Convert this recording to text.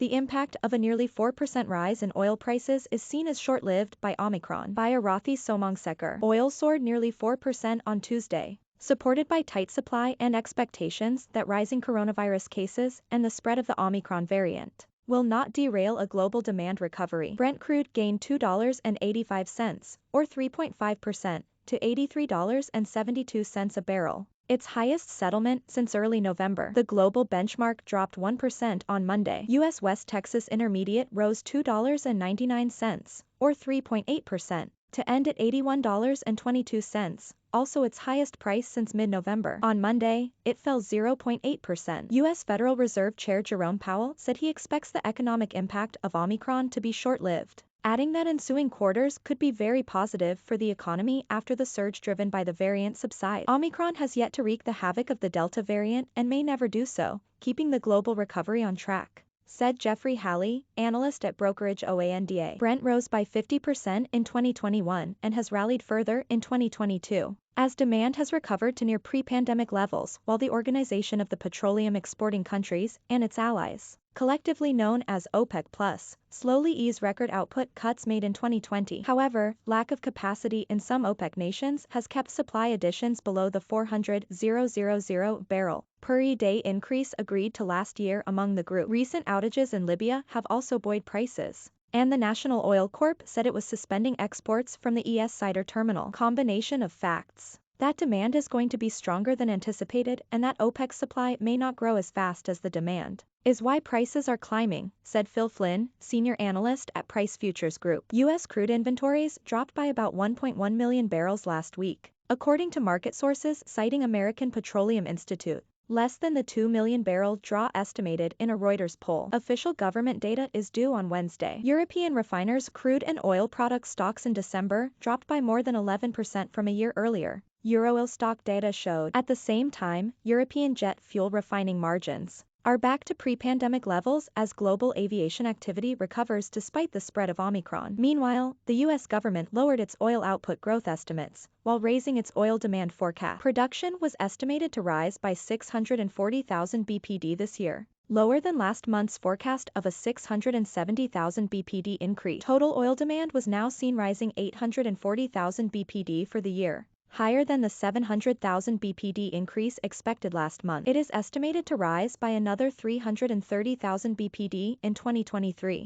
The impact of a nearly 4% rise in oil prices is seen as short-lived by Omicron. By Arathy Somasekhar, oil soared nearly 4% on Tuesday, supported by tight supply and expectations that rising coronavirus cases and the spread of the Omicron variant will not derail a global demand recovery. Brent crude gained $2.85, or 3.5%, to $83.72 a barrel, its highest settlement since early November. The global benchmark dropped 1% on Monday. U.S. West Texas Intermediate rose $2.99, or 3.8%, to end at $81.22, also its highest price since mid-November. On Monday, it fell 0.8%. U.S. Federal Reserve Chair Jerome Powell said he expects the economic impact of Omicron to be short-lived, adding that ensuing quarters could be very positive for the economy after the surge driven by the variant subsides. Omicron has yet to wreak the havoc of the Delta variant and may never do so, keeping the global recovery on track, said Jeffrey Halley, analyst at brokerage OANDA. Brent rose by 50% in 2021 and has rallied further in 2022, as demand has recovered to near pre-pandemic levels, while the Organization of the Petroleum Exporting Countries and its allies, collectively known as OPEC+, slowly ease record output cuts made in 2020. However, lack of capacity in some OPEC nations has kept supply additions below the 400,000 barrel per day increase agreed to last year among the group. Recent outages in Libya have also buoyed prices, and the National Oil Corp said it was suspending exports from the ES Cider terminal. Combination of facts that demand is going to be stronger than anticipated and that OPEC's supply may not grow as fast as the demand is why prices are climbing, said Phil Flynn, senior analyst at Price Futures Group. U.S. crude inventories dropped by about 1.1 million barrels last week, according to market sources citing American Petroleum Institute, less than the 2 million barrel draw estimated in a Reuters poll. Official government data is due on Wednesday. European refiners' crude and oil product stocks in December dropped by more than 11% from a year earlier, Euroil stock data showed. At the same time, European jet fuel refining margins are back to pre-pandemic levels as global aviation activity recovers despite the spread of Omicron. Meanwhile, the U.S. government lowered its oil output growth estimates, while raising its oil demand forecast. Production was estimated to rise by 640,000 BPD this year, lower than last month's forecast of a 670,000 BPD increase. Total oil demand was now seen rising 840,000 BPD for the year, higher than the 700,000 BPD increase expected last month. It is estimated to rise by another 330,000 BPD in 2023.